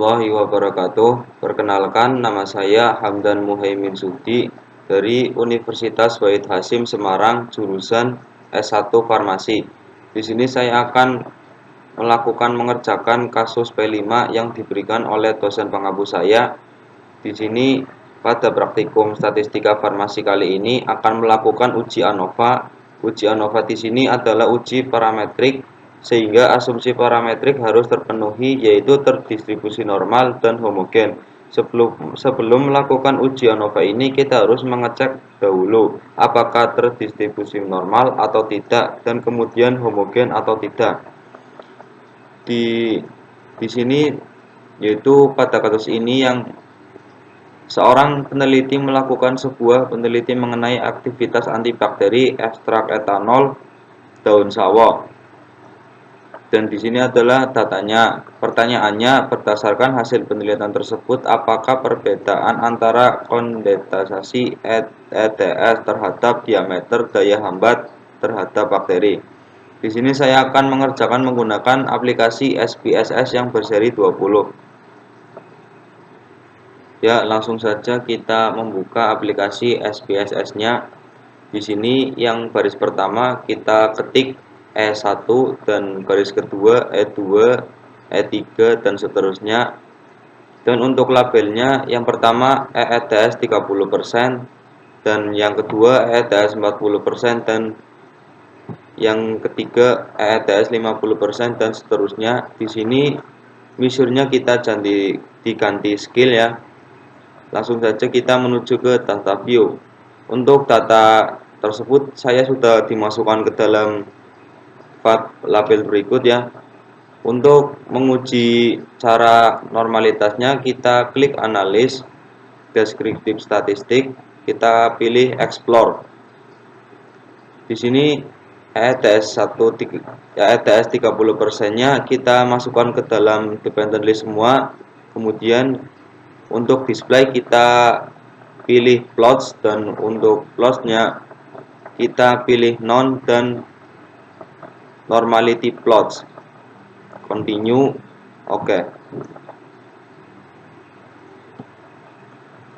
warahmatullahi wabarakatuh. Perkenalkan, nama saya Hamdan Muhaimin Sudi dari Universitas Wahid Hasyim Semarang, jurusan S1 Farmasi. Di sini saya akan mengerjakan kasus P5 yang diberikan oleh dosen pengabu saya. Di sini pada praktikum statistika farmasi kali ini akan melakukan uji ANOVA. Uji ANOVA di sini adalah uji parametrik, sehingga asumsi parametrik harus terpenuhi, yaitu terdistribusi normal dan homogen. Sebelum melakukan uji ANOVA ini, kita harus mengecek dahulu apakah terdistribusi normal atau tidak, dan kemudian homogen atau tidak. Di sini yaitu pada kasus ini yang seorang peneliti melakukan sebuah peneliti mengenai aktivitas antibakteri ekstrak etanol daun sawo. Dan di sini adalah datanya. Pertanyaannya, berdasarkan hasil penelitian tersebut, apakah perbedaan antara kondensasi ETS terhadap diameter daya hambat terhadap bakteri? Di sini saya akan mengerjakan menggunakan aplikasi SPSS yang berseri 20. Ya, langsung saja kita membuka aplikasi SPSS-nya. Di sini yang baris pertama kita ketik E1 dan baris kedua E2, E3 dan seterusnya. Dan untuk labelnya yang pertama EETS 30% dan yang kedua EETS 40% dan yang ketiga EETS 50% dan seterusnya. Di sini measure-nya kita diganti skill ya. Langsung saja kita menuju ke data view. Untuk data tersebut saya sudah dimasukkan ke dalam label berikut ya. Untuk menguji cara normalitasnya, kita klik analis deskriptif statistik, kita pilih explore. Di sini ETS 30%-nya kita masukkan ke dalam dependent list semua. Kemudian untuk display kita pilih plots, dan untuk plots-nya kita pilih none dan normality plots. Continue, oke.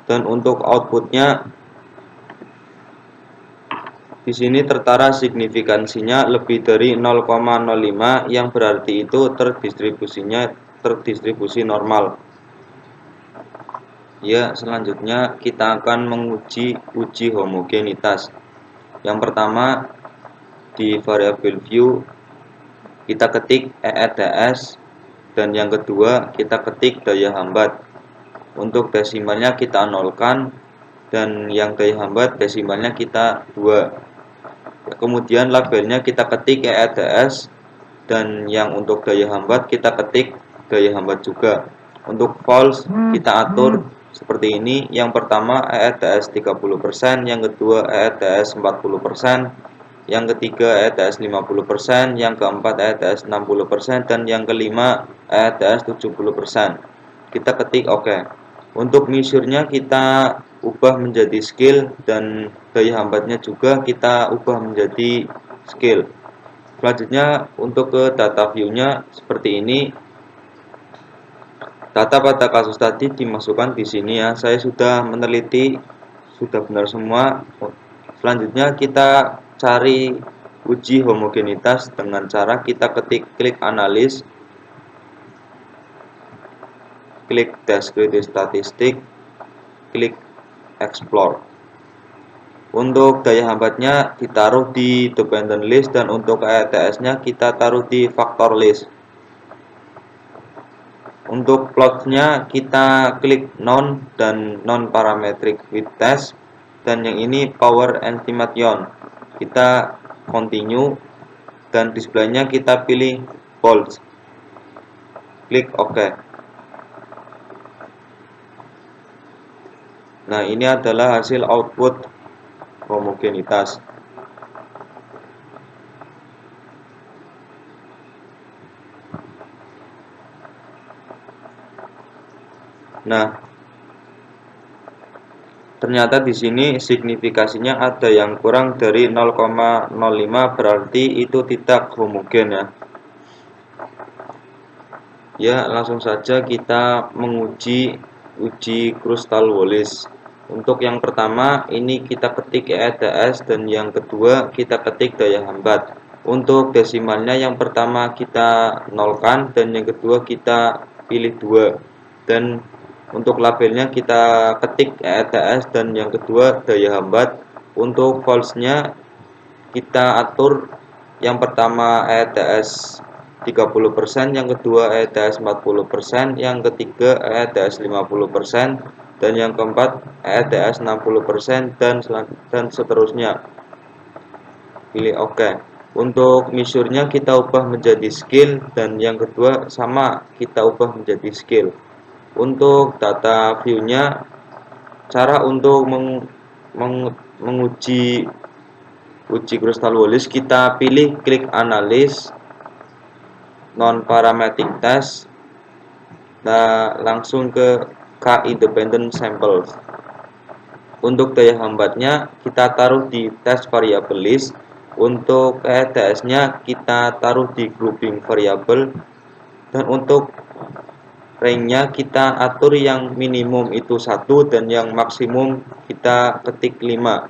Dan untuk outputnya di sini tertara signifikansinya lebih dari 0,05 yang berarti itu terdistribusi normal. Ya, selanjutnya kita akan menguji uji homogenitas. Yang pertama di variabel view kita ketik EETS dan yang kedua kita ketik daya hambat. Untuk desimalnya kita nolkan dan yang daya hambat desimalnya kita 2. Kemudian labelnya kita ketik EETS dan yang untuk daya hambat kita ketik daya hambat juga. Untuk false kita atur seperti ini. Yang pertama EETS 30%, yang kedua EETS 40%, yang ketiga EETS 50%, yang keempat EETS 60%, dan yang kelima EETS 70%. Kita ketik oke. Untuk measure-nya kita ubah menjadi skill dan daya hambatnya juga kita ubah menjadi skill. Selanjutnya untuk ke data view-nya seperti ini. Data pada kasus tadi dimasukkan di sini ya. Saya sudah meneliti, sudah benar semua. Selanjutnya kita cari uji homogenitas dengan cara kita klik analis, klik deskriptif statistik, klik explore. Untuk daya hambatnya ditaruh di dependent list dan untuk EETS-nya kita taruh di factor list. Untuk plotnya kita klik none dan non parametric with test, dan yang ini power estimation. Kita continue dan displaynya kita pilih bold. Klik OK. Nah, ini adalah hasil output homogenitas. Nah, ternyata di sini signifikasinya ada yang kurang dari 0,05, berarti itu tidak homogen ya. Ya, langsung saja kita menguji uji Crystal Wallis. Untuk yang pertama ini kita ketik EETS dan yang kedua kita ketik daya hambat. Untuk desimalnya yang pertama kita nolkan dan yang kedua kita pilih 2. Dan untuk labelnya kita ketik EETS dan yang kedua daya hambat. Untuk false-nya kita atur yang pertama ETS 30%, yang kedua ETS 40%, yang ketiga ETS 50%, dan yang keempat ETS 60%, dan seterusnya. Pilih OK. Untuk measure-nya kita ubah menjadi skill, dan yang kedua sama kita ubah menjadi skill. Untuk data view-nya, cara untuk menguji uji Crystal Wallis, kita pilih klik analis non parametric test. Nah, langsung ke K independent samples. Untuk daya hambatnya kita taruh di test variable list. Untuk ETS-nya kita taruh di grouping variable. Dan untuk range-nya kita atur yang minimum itu 1 dan yang maksimum kita ketik 5.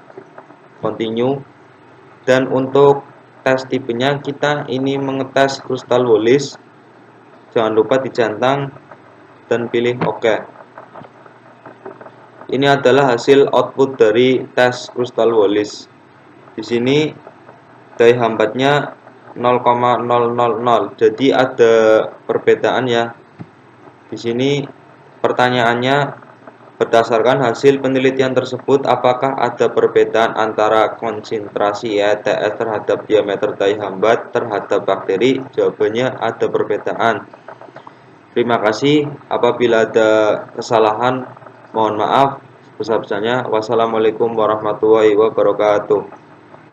Continue. Dan untuk tes tipenya kita ini mengetes Crystal Wallis. Jangan lupa dicentang dan pilih OK. Ini adalah hasil output dari tes Crystal Wallis. Di sini daya hambatnya 0,000. Jadi ada perbedaan ya. Di sini pertanyaannya, berdasarkan hasil penelitian tersebut, apakah ada perbedaan antara konsentrasi ETS terhadap diameter daya hambat terhadap bakteri? Jawabannya ada perbedaan. Terima kasih. Apabila ada kesalahan, mohon maaf sebesar-besarnya. Wassalamualaikum warahmatullahi wabarakatuh.